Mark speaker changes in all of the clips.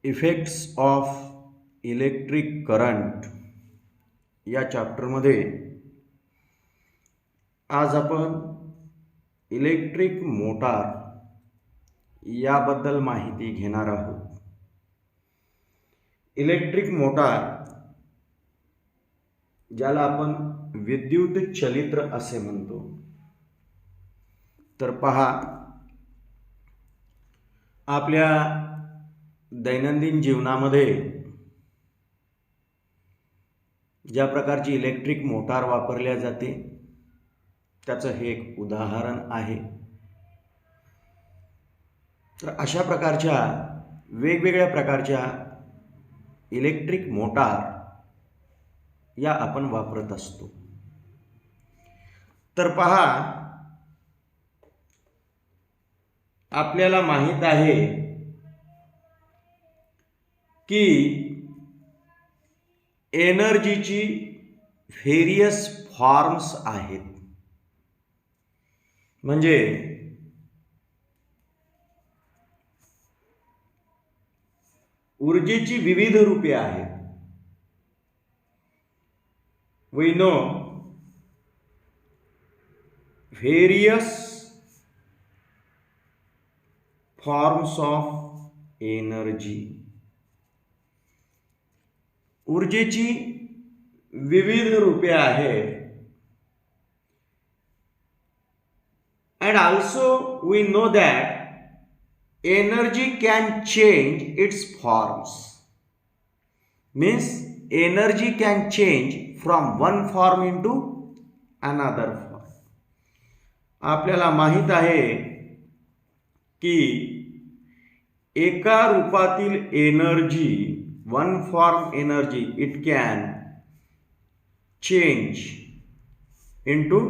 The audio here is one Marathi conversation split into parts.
Speaker 1: इफेक्ट्स ऑफ इलेक्ट्रिक करंट या चॅप्टरमध्ये आज आपण इलेक्ट्रिक मोटार याबद्दल माहिती घेणार आहोत. इलेक्ट्रिक मोटार ज्याला आपण विद्युत चलित्र असे म्हणतो, तर पहा, आपल्या दैनंदिन जीवनामध्ये ज्या प्रकारची इलेक्ट्रिक मोटार वापरल्या जाते त्याचं हे एक उदाहरण आहे. तर अशा प्रकारच्या वेगवेगळ्या प्रकारच्या इलेक्ट्रिक मोटार या आपण वापरत असतो. तर पहा, आपल्याला माहित आहे की एनर्जीची व्हेरियस फॉर्म्स आहेत. म्हणजे ऊर्जेची विविध रूपे आहेत. We know various forms of energy. ऊर्जेची विविध रूपे आहेत. And also we know that energy can change its forms. Means energy can change from one form into another form. आपल्याला माहित आहे की एका रूपातील energy, one form energy, it can change into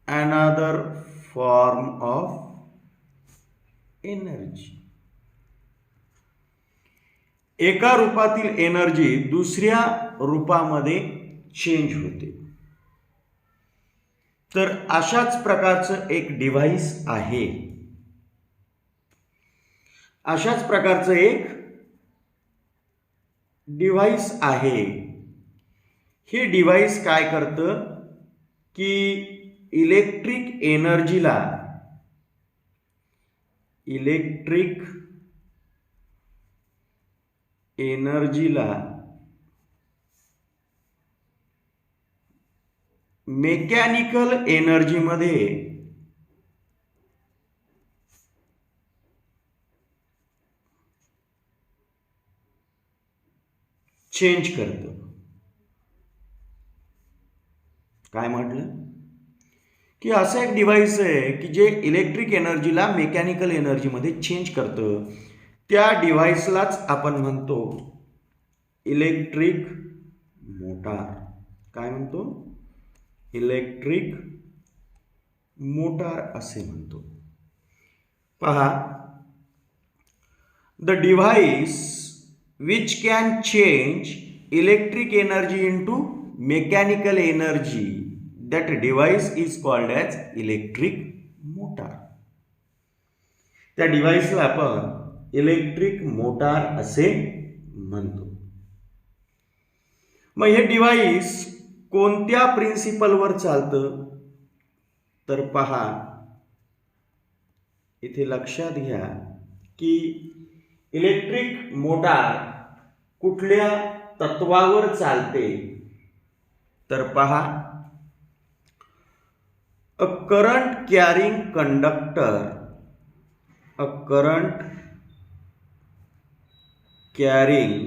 Speaker 1: another form of energy. एका रूपातील एनर्जी दुसऱ्या रूपामध्ये चेंज होते. तर अशाच प्रकारचं एक डिव्हाइस आहे. अशाच प्रकारचं एक डिव्हाइस आहे. हे डिव्हाइस काय करतं की इलेक्ट्रिक एनर्जीला मेकॅनिकल एनर्जीमध्ये चेंज करतं. काय म्हटलं की असं एक डिव्हाइस आहे की जे इलेक्ट्रिक एनर्जीला मेकॅनिकल एनर्जीमध्ये चेंज करतं. त्या डिव्हाइसलाच आपण म्हणतो इलेक्ट्रिक मोटार. काय म्हणतो? इलेक्ट्रिक मोटार असे म्हणतो. पहा, the device which can change electric energy into mechanical energy, that device is called as electric motor. त्या डिव्हाइसला आपण इलेक्ट्रिक मोटार असे म्हणतो. मग हे डिव्हाइस कोणत्या प्रिन्सिपलवर चालतं? तर पहा, इथे लक्षात घ्या की इलेक्ट्रिक मोटार कुठल्या तत्वावर चालते? तर पहा, a current carrying conductor, a current carrying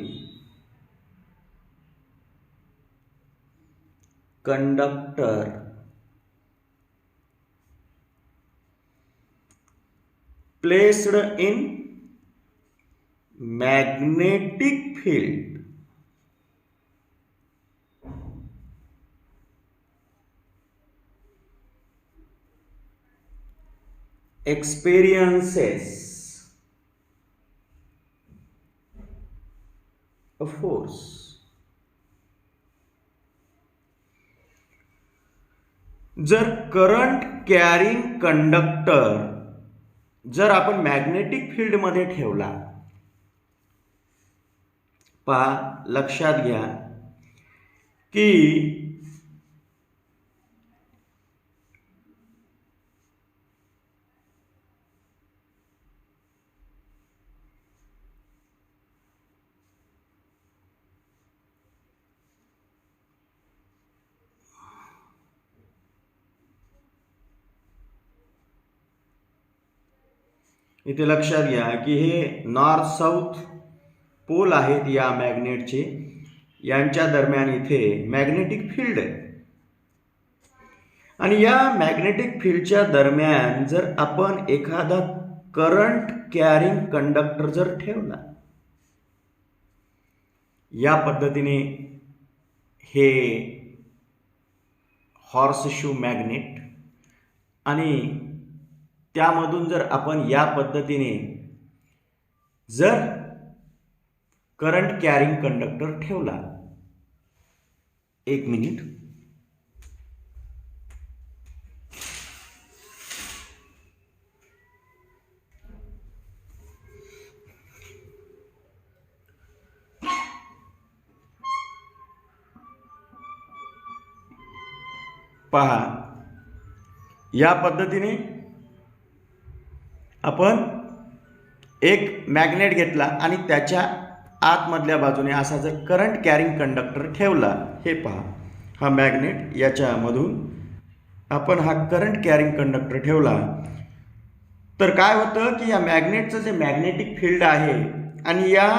Speaker 1: conductor placed in magnetic field experiences a force. जर करंट कॅरिंग कंडक्टर जर आपण मॅग्नेटिक फील्डमध्ये ठेवला, पहा लक्षात घ्या की इथे लक्षात घ्या की हे नॉर्थ साऊथ पोल आहेत या मॅग्नेटचे, यांच्या दरम्यान इथे मॅग्नेटिक फील्ड आहे. आणि या मॅग्नेटिक फील्डच्या दरम्यान जर आपण एखादा करंट कॅरिंग कंडक्टर जर ठेवला, या पद्धतीने हे हॉर्सशू मॅग्नेट, आणि त्यामधून जर आपण या पद्धतीने जर करंट कॅरिंग कंडक्टर ठेवला, एक मिनिट, पहा या पद्धतीने आपण एक मॅग्नेट घेतला आणि त्याच्या आतमधल्या बाजूने असा जर करंट कॅरिंग कंडक्टर ठेवला, हे पहा हा मॅग्नेट, याच्यामधून आपण हा करंट कॅरिंग कंडक्टर ठेवला, तर काय होतं की या मॅग्नेटचं जे मॅग्नेटिक फील्ड आहे आणि या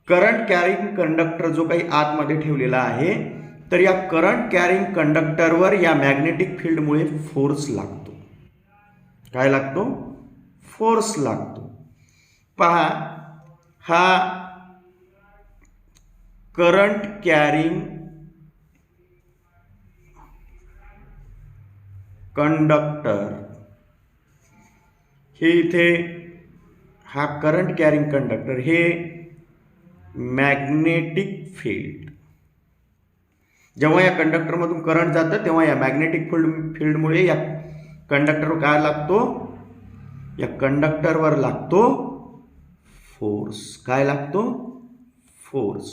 Speaker 1: करंट कॅरिंग कंडक्टर जो काही आतमध्ये ठेवलेला आहे, तर या करंट कॅरिंग कंडक्टरवर या मॅग्नेटिक फील्डमुळे फोर्स लागतो. काय लागतो? फोर्स लागतो. पहा हा करंट कॅरिंग कंडक्टर, हे इथे हा करंट कॅरिंग कंडक्टर, हे मॅग्नेटिक फील्ड, जेव्हा या कंडक्टरमधून करंट जातं तेव्हा या मॅग्नेटिक फील्डमुळे या कंडक्टरवर काय लागतो? या कंडक्टरवर लागतो फोर्स. काय लागतो? फोर्स.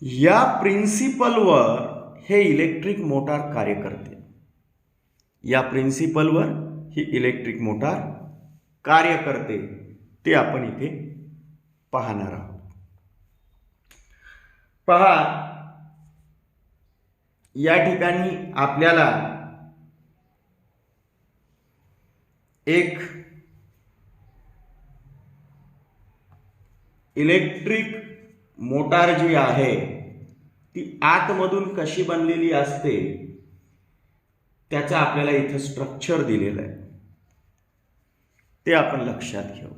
Speaker 1: या प्रिन्सिपलवर हे इलेक्ट्रिक मोटार कार्य करते. या प्रिन्सिपलवर ही इलेक्ट्रिक मोटार कार्य करते, ते आपण इथे पाहणार आहोत. पहा या ठिकाणी आपल्याला एक इलेक्ट्रिक मोटार जी आहे ती आतमधून कशी बनलेली असते त्याचं आपल्याला इथं स्ट्रक्चर दिलेलं आहे, ते आपण लक्षात घेऊ.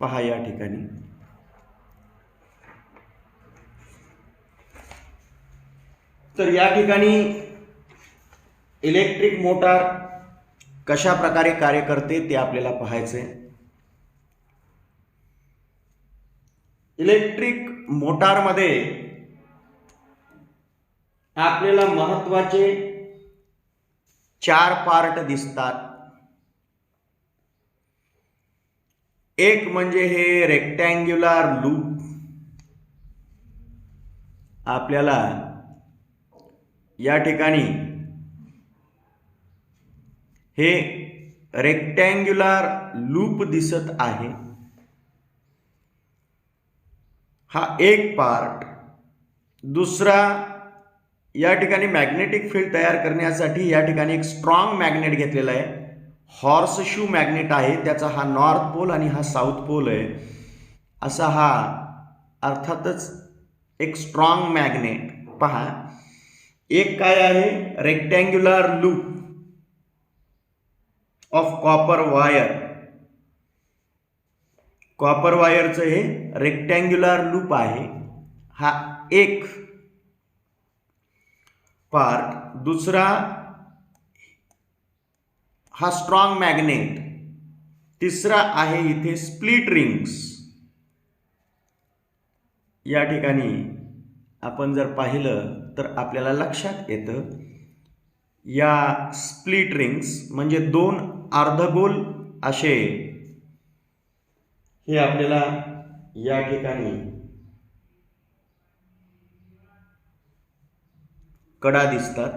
Speaker 1: पहा या ठिकाणी तर या ठिकाणी इलेक्ट्रिक मोटार कशा प्रकारे कार्य करते ते आपल्याला पाहायचंय. इलेक्ट्रिक मोटारमध्ये आपल्याला महत्त्वाचे 4 पार्ट दिसतात. एक म्हणजे हे रेक्टँग्युलर लूप, आपल्याला या ठिकाणी हे रेक्टँग्युलर लूप दिसत आहे, हा एक पार्ट. दुसरा, या ठिकाणी मॅग्नेटिक फील्ड तयार करण्यासाठी या ठिकाणी एक स्ट्रॉंग मॅग्नेट घेतलेला आहे, हॉर्सशू मॅग्नेट आहे, त्याचा हा नॉर्थ पोल आणि हा साऊथ पोल आहे. असा हा अर्थातच एक स्ट्रॉंग मॅग्नेट. पहा एक काय आहे? Rectangular loop of copper wire. Copper वायरचं हे रेक्टँग्युलर लूप आहे, हा एक पार्ट. दुसरा हा स्ट्रॉंग मॅग्नेट. तिसरा आहे इथे स्प्लिट रिंग्स. या ठिकाणी आपण जर पाहिलं तर आपल्याला लक्षात येतं या स्प्लिट रिंग्स म्हणजे दोन अर्धगोल असे हे आपल्याला या ठिकाणी कडा दिसतात.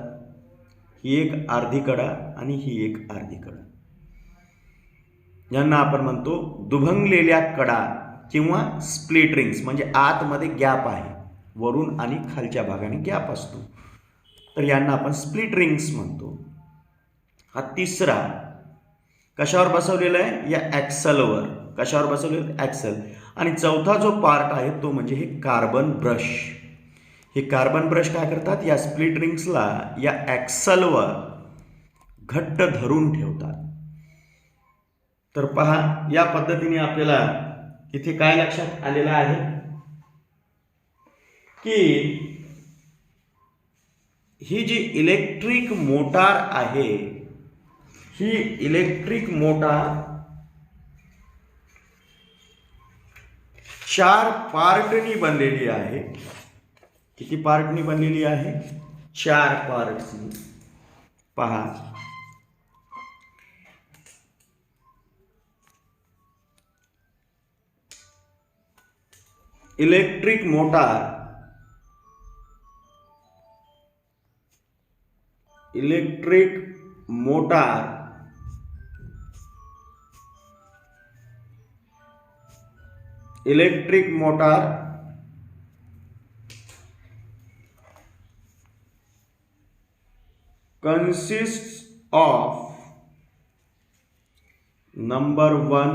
Speaker 1: ही एक अर्धी कडा आणि ही एक अर्धी कडा, यांना आपण म्हणतो दुभंगलेल्या कडा किंवा स्प्लिट रिंग्स. म्हणजे आतमध्ये गॅप आहे, वरून आणि खालच्या भागाने गॅप असतो, तर यांना आपण स्प्लिट रिंग्स म्हणतो. हा तिसरा कशावर बसवलेला आहे? या ॲक्सलवर. कशावर बसवलेलं? ॲक्सल. आणि चौथा जो पार्ट आहे तो म्हणजे हे कार्बन ब्रश. हे कार्बन ब्रश काय करतात? या स्प्लिट रिंग्सला या ॲक्सलवर घट्ट धरून ठेवतात. तर पहा, या पद्धतीने आपल्याला इथे काय लक्षात आलेलं आहे की ही जी इलेक्ट्रिक मोटार आहे, ही इलेक्ट्रिक मोटार 4 पार्टनी बनलेली आहे. किती पार्टनी बनलेली आहे? 4 पार्टनी. पहा, electric motor consists of number 1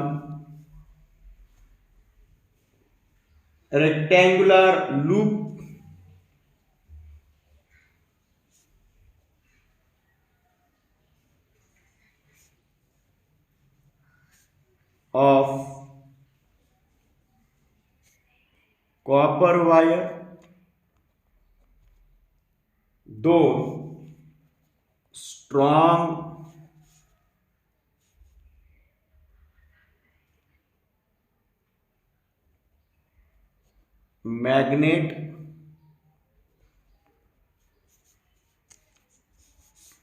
Speaker 1: rectangular loop of copper wire, 2 strong magnet.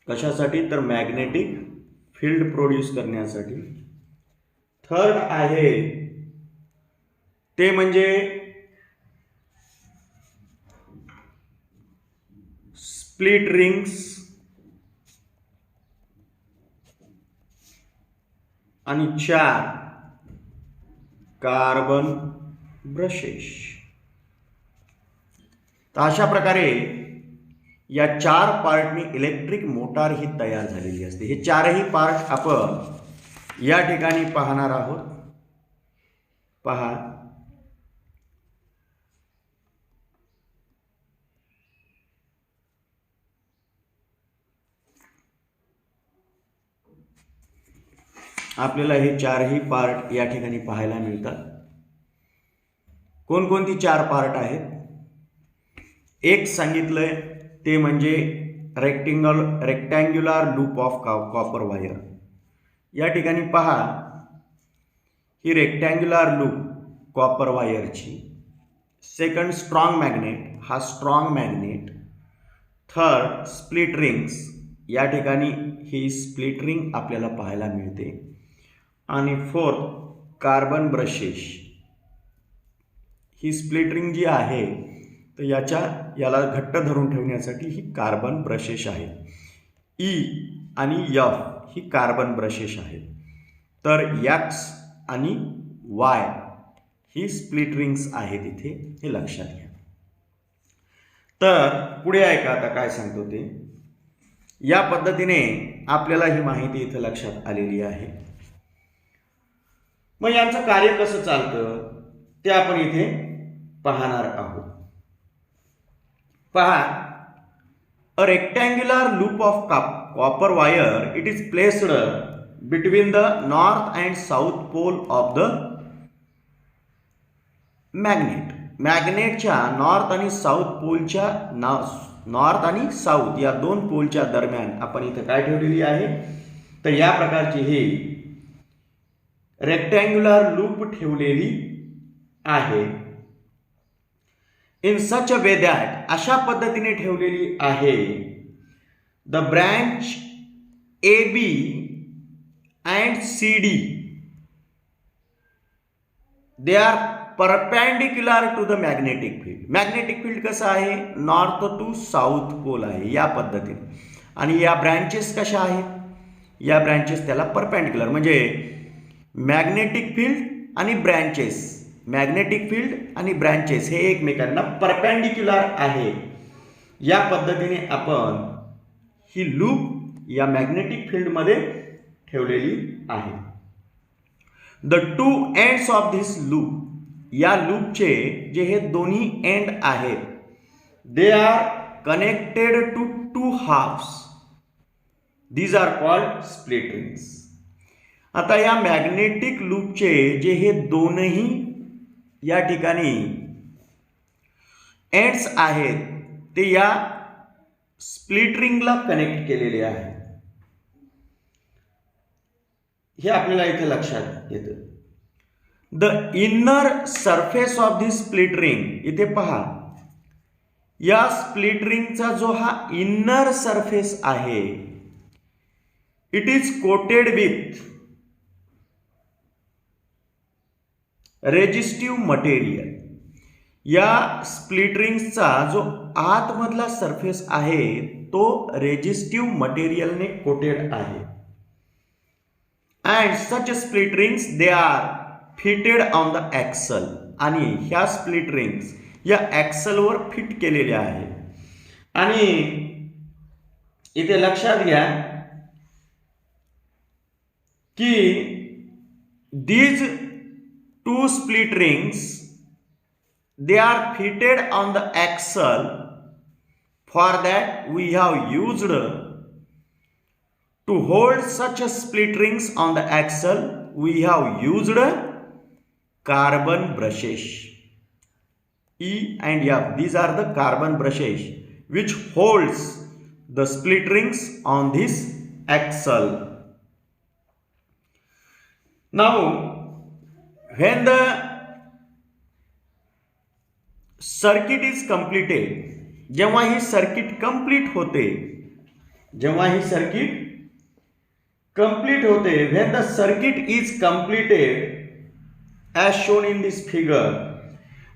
Speaker 1: कशासाठी? तर मॅग्नेटिक फील्ड प्रोड्यूस करण्यासाठी. थर्ड आहे ते म्हणजे स्प्लिट रिंग्स आणि 4 कार्बन ब्रशेस. तर अशा प्रकारे या 4 पार्टनी इलेक्ट्रिक मोटार ही तयार झालेली असते. हे 4ही पार्ट आपण या ठिकाणी पाहणार आहोत. पहा, आपल्याला हे 4ही पार्ट या ठिकाणी पाहायला मिळतात. कोणकोणती 4 पार्ट आहेत? एक सांगितलंय ते म्हणजे rectangular loop of copper wire. या ठिकाणी पहा, ही रेक्टँग्युलर लूप कॉपर वायरची. सेकंड स्ट्रॉंग मॅग्नेट, हा strong magnet. Third split rings, या ठिकाणी ही स्प्लिट रिंग आपल्याला पाहायला मिळते. आणि फोर्थ कार्बन ब्रशेस. ही स्प्लिट रिंग जी आहे तर याला घट्ट धरून ठेवण्यासाठी ही कार्बन ब्रशेस आहे. ई आणि एफ ही कार्बन ब्रशेस आहेत. तर एक्स आणि वाय ही स्प्लिट रिंग्स आहेत इथे, हे लक्षात घ्या. तर पुढे ऐका आता काय सांगतो ते. या पद्धतीने आपल्याला ही माहिती इथे लक्षात आलेली आहे. मग यांचं कार्य कसं चालतं ते आपण इथे पाहणार आहोत. पहा, a rectangular loop of copper wire, it is placed between the north and south pole of the magnet. मॅग्नेटच्या नॉर्थ आणि साऊथ पोलच्या नॉर्थ आणि साऊथ या 2 पोलच्या दरम्यान आपण इथे काय ठेवलेली आहे? तर या प्रकारची ही रेक्टँग्युलर लूप ठेवलेली आहे. In such a way that, अशा पद्धतीने ठेवलेली आहे the branch AB and CD, they are perpendicular to the magnetic field. Magnetic field कसं आहे, नॉर्थ टू साऊथ पोल आहे या पद्धतीने. आणि या ब्रँचेस कशा आहेत, या ब्रँचेस त्याला परपेंडिक्युलर, म्हणजे मॅग्नेटिक फील्ड आणि ब्रँचेस, मॅग्नेटिक फील्ड आणि ब्रँचेस हे एकमेकांना परपेंडिक्युलर आहे. या पद्धतीने आपण ही लूप या मॅग्नेटिक फील्डमध्ये ठेवलेली आहे. The two ends of this loop, या लूपचे जे हे दोन्ही एंड आहेत, they are connected to two halves. These are called split rings. आता या मॅग्नेटिक लूपचे जे हे दोनही या ठिकाणी एंड्स आहेत ते या स्प्लिट रिंगला कनेक्ट केलेले आहे. हे आपल्याला इथे लक्षात येतं. The inner surface of the split ring, इथे पहा, या स्प्लिट रिंगचा जो हा इनर सरफेस आहे, it is coated with resistive material. या स्प्लिट रिंग्सचा जो आतमधला सरफेस आहे तो रेजिस्टिव्ह मटेरियलने कोटेड आहे. And such split rings they are fitted on the axle, आणि ह्या स्प्लिट रिंग्स या ॲक्सलवर फिट केलेल्या आहेत. आणि इथे लक्षात घ्या की these two split rings, they are fitted on the axle. For that we have used, to hold such a split rings on the axle, we have used carbon brushes. E and F, these are the carbon brushes which holds the split rings on this axle. Now when the circuit is completed, जेव्हा ही सर्किट कंप्लीट होते, जेव्हा ही सर्किट कंप्लीट होते, when the circuit is completed as shown in this figure,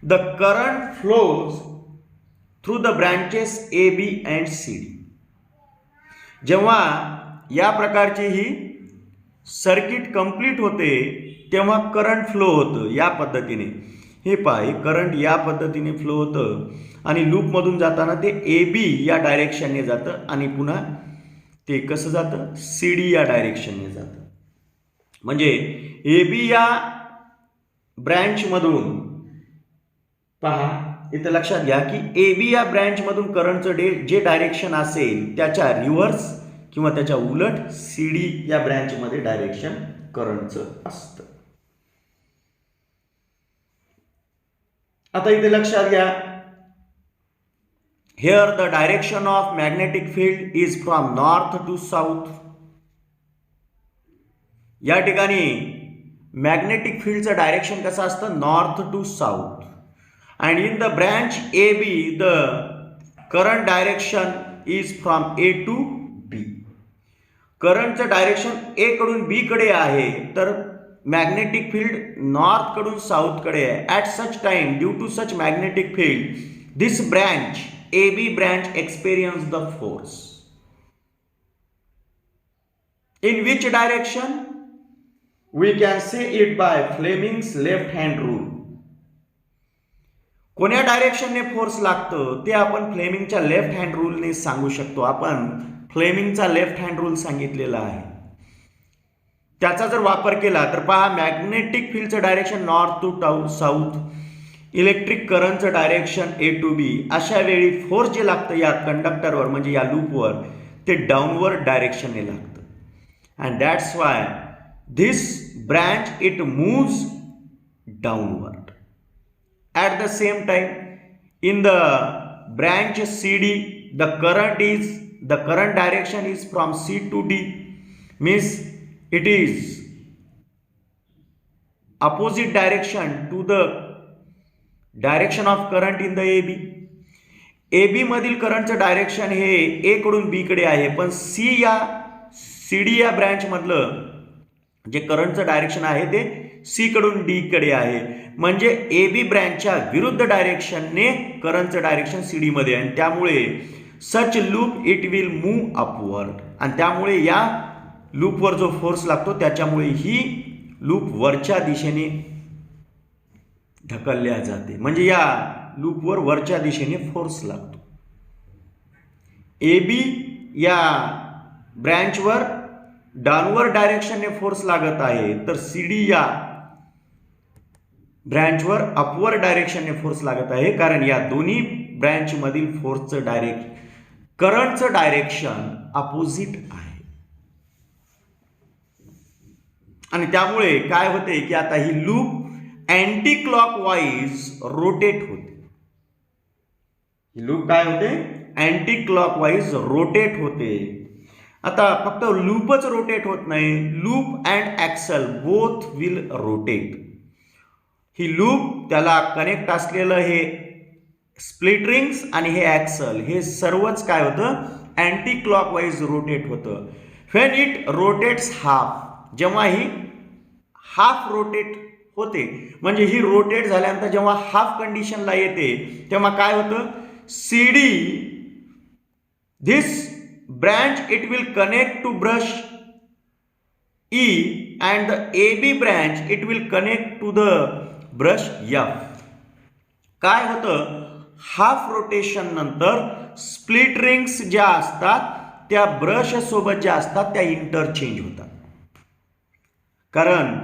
Speaker 1: the current flows through the branches AB and CD. जेव्हा या प्रकारची ही सर्किट कंप्लीट होते तेव्हा करंट फ्लो होतं या पद्धतीने. हे पहा, हे करंट या पद्धतीने फ्लो होतं आणि लूपमधून जाताना ते ए बी या डायरेक्शनने जातं आणि पुन्हा ते कसं जातं, सी डी या डायरेक्शनने जातं. म्हणजे ए बी या ब्रँचमधून पहा, इथं लक्षात घ्या की ए बी या ब्रँचमधून करंटचं जे डायरेक्शन असेल त्याच्या रिव्हर्स किंवा त्याच्या उलट सी डी या ब्रँचमध्ये डायरेक्शन करंटचं असतं. आता इथे लक्षात घ्या, here the direction of magnetic field is from north to south. या ठिकाणी मॅग्नेटिक फील्डचं डायरेक्शन कसं असतं, north to south. And in the branch A B the current direction is from A to B. करंटचं डायरेक्शन ए कडून बी कडे आहे, तर मॅग्नेटिक फील्ड नॉर्थ कडून साऊथ कडे आहे. At such time, due to such magnetic field, this branch A B branch experience the force. In which direction? We can say it by Fleming's left hand rule. कोण्या डायरेक्शनने फोर्स लागतं ते आपण फ्लेमिंगच्या लेफ्ट हँड रूलने सांगू शकतो. आपण फ्लेमिंगचा लेफ्ट हँड रूल सांगितलेला आहे, त्याचा जर वापर केला तर पहा, मॅग्नेटिक फील्डचं direction north to south, electric करंटचं डायरेक्शन ए टू बी. अशा वेळी फोर्स जे लागतं या कंडक्टरवर म्हणजे या लूपवर ते डाऊनवर्ड डायरेक्शनने लागतं. And that's why this branch it moves downward. At the same time in the branch C D the current direction is from C to D, means it is opposite direction to the direction of current in the AB. A B मधील करंटचं डायरेक्शन हे ए कडून बी कडे आहे, पण सी डी या ब्रँच मधलं जे करंटचं डायरेक्शन आहे ते सी कडून डी कडे आहे. म्हणजे ए बी ब्रँचच्या विरुद्ध डायरेक्शनने करंटचं डायरेक्शन सी डी मध्ये आहे, आणि त्यामुळे such loop it will move upward, आणि त्यामुळे या लूपवर जो फोर्स लागतो त्याच्यामुळे ही लूप वरच्या दिशेने ढकलल्या जाते. म्हणजे या लूपवर वरच्या दिशेने फोर्स लागतो. ए बी या ब्रँचवर डाऊनवर्ड डायरेक्शनने फोर्स लागत आहे, तर सी डी या ब्रँचवर अपवर्ड डायरेक्शनने फोर्स लागत आहे, कारण या दोन्ही ब्रँच मधील फोर्सचं करंटचं डायरेक्शन अपोजिट आहे. आणि त्यामुळे काय होते की आता ही लूप अँटी क्लॉकवाईज रोटेट होते. ही लूप काय होते? अँटी क्लॉकवाईज रोटेट होते. आता फक्त लूपच रोटेट होत नाही, loop and axle both will rotate. ही लूप, त्याला कनेक्ट असलेलं हे स्प्लिट रिंग्स आणि हे ऍक्सल, हे सर्वच काय होतं? अँटी क्लॉकवाईज रोटेट होतं. व्हेन इट रोटेट्स हाफ, जेव्हा ही हाफ रोटेट होते, म्हणजे ही रोटेट झाल्यानंतर जेव्हा हाफ कंडिशनला येते तेव्हा काय होतं? C D this branch it will connect to brush E and the A B branch it will connect to the brush F. काय होतं? हाफ रोटेशन नंतर स्प्लिट रिंग्स ज्या असतात त्या ब्रश सोबत ज्या असतात त्या इंटरचेंज होतात. कारण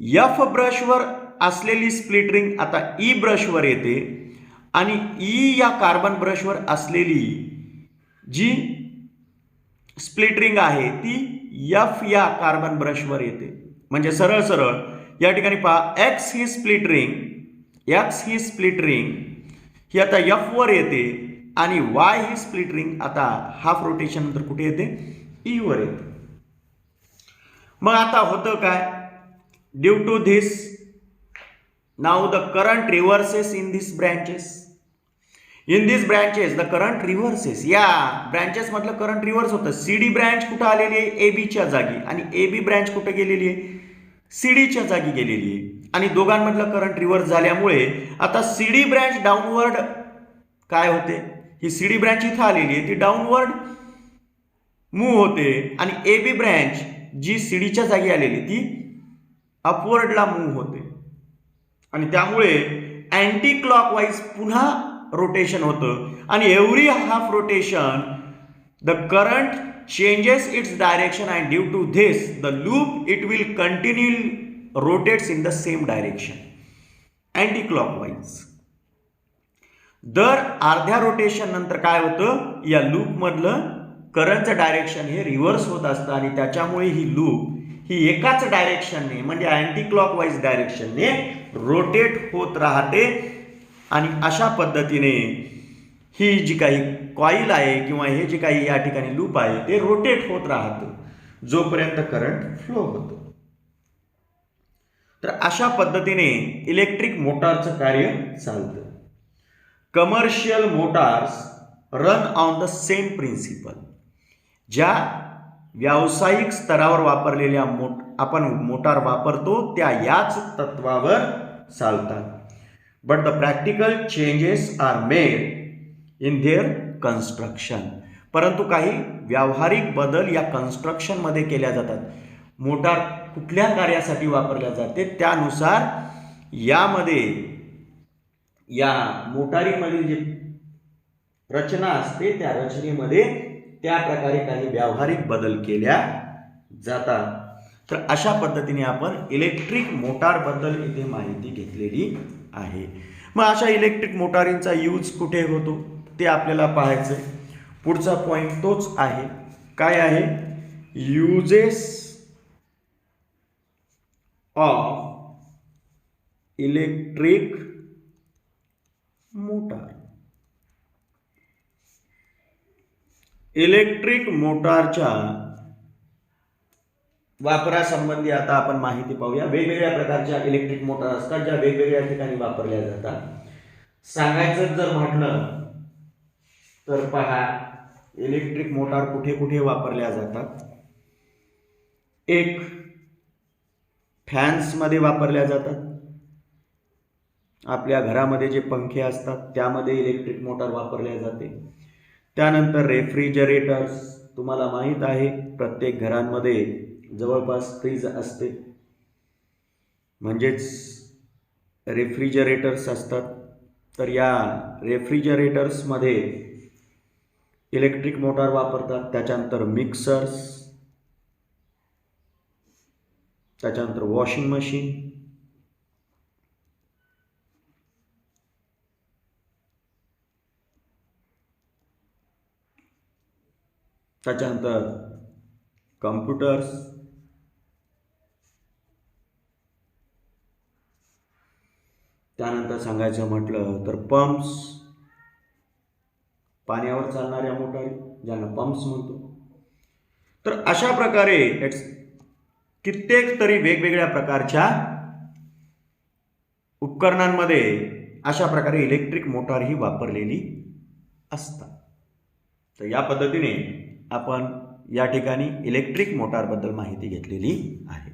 Speaker 1: एफ ब्रशवर असलेली स्प्लिट रिंग आता ई ब्रशवर येते, आणि ई या कार्बन ब्रशवर असलेली जी स्प्लिट रिंग आहे ती एफ या कार्बन ब्रशवर येते. म्हणजे सरळ सरळ या ठिकाणी पहा, एक्स ही स्प्लिट रिंग ही आता एफ वर येते, आणि वाय ही स्प्लिट रिंग आता हाफ रोटेशन नंतर कुठे येते? ई वर येते. मग आता होतं काय? Due to this now the current reverses in this branches. The current reverses. या ब्रँचेस मधलं करंट रिव्हर्स होतं. सी डी ब्रँच कुठं आलेली आहे? ए बीच्या जागी, आणि ए बी ब्रँच कुठं गेलेली आहे? सी डीच्या जागी गेलेली आहे. आणि दोघांमधलं करंट रिव्हर्स झाल्यामुळे आता सी डी ब्रँच डाऊनवर्ड काय होते? ही सी डी ब्रँच इथं आलेली आहे, ती डाऊनवर्ड मूव्ह होते, आणि ए बी ब्रँच जी सी डीच्या जागी आलेली ती अपवर्डला मूव्ह होते. आणि त्यामुळे अँटी क्लॉकवाईज पुन्हा रोटेशन होतं, आणि every half rotation the current changes its direction, and due to this the loop it will continue rotates in the same direction anti clockwise. दर अर्ध्या रोटेशन नंतर काय होतं? या लूप मधलं करंटचं डायरेक्शन हे रिव्हर्स होत असतं, आणि त्याच्यामुळे ही लूप ही एकाच डायरेक्शनने म्हणजे अँटी क्लॉकवाईज डायरेक्शनने रोटेट होत राहते. आणि अशा पद्धतीने ही जी काही कॉईल आहे किंवा हे जे काही या ठिकाणी लूप आहे ते रोटेट होत राहतं जोपर्यंत करंट फ्लो होतो. तर अशा पद्धतीने इलेक्ट्रिक मोटारचं कार्य चालतं. Commercial motors run on the same principle. ज्या व्यावसायिक स्तरावर वापरलेल्या आपण मोटार वापरतो त्या याच तत्वावर चालतात. But the practical changes are made in their construction. परंतु काही व्यावहारिक बदल या कन्स्ट्रक्शन मध्ये केल्या जातात. मोटार कुठल्या कार्यासाठी वापरल्या जाते त्यानुसार यामध्ये या मोटारीमधील जी रचना असते त्या रचनेमध्ये त्या प्रकारे काही व्यावहारिक बदल केल्या जातात. तर अशा पद्धतीने आपण इलेक्ट्रिक मोटार बद्दल इथे माहिती घेतलेली आहे. मग अशा इलेक्ट्रिक मोटारींचा यूज कुठे होतो ते आपल्याला पाहायचं. पुढचा पॉइंट तोच आहे. काय आहे? Uses of electric motor. Electric मोटारच्या वापरासंबंधी आता आपण माहिती पाहूया. वेगवेगळ्या प्रकारच्या इलेक्ट्रिक मोटार असतात ज्या वेगवेगळ्या ठिकाणी वापरल्या जातात. सांगायचं जर म्हटलं तर पहा इलेक्ट्रिक मोटार कुठे कुठे वापरल्या जातात. एक, फॅन्समध्ये वापरल्या जातात. आपल्या घरामध्ये जे पंखे असतात त्यामध्ये इलेक्ट्रिक मोटार वापरल्या जाते. त्यानंतर रेफ्रिजरेटर्स, तुम्हाला माहीत आहे प्रत्येक घरांमध्ये जवळपास फ्रीज असते, म्हणजेच रेफ्रिजरेटर्स असतात. तर या रेफ्रिजरेटर्समध्ये इलेक्ट्रिक मोटार वापरतात. त्याच्यानंतर मिक्सर्स, त्याच्यानंतर वॉशिंग मशीन, त्याच्यानंतर कम्प्युटर्स, त्यानंतर सांगायचं म्हटलं तर पंप्स, पाण्यावर चालणाऱ्या मोटारी ज्यांना पंप्स म्हणतो. तर अशा प्रकारे कित्येक तरी वेगवेगळ्या प्रकारच्या उपकरणांमध्ये अशा प्रकारे इलेक्ट्रिक मोटार ही वापरलेली असतात. तर या पद्धतीने आपण या ठिकाणी इलेक्ट्रिक मोटारबद्दल माहिती घेतलेली आहे.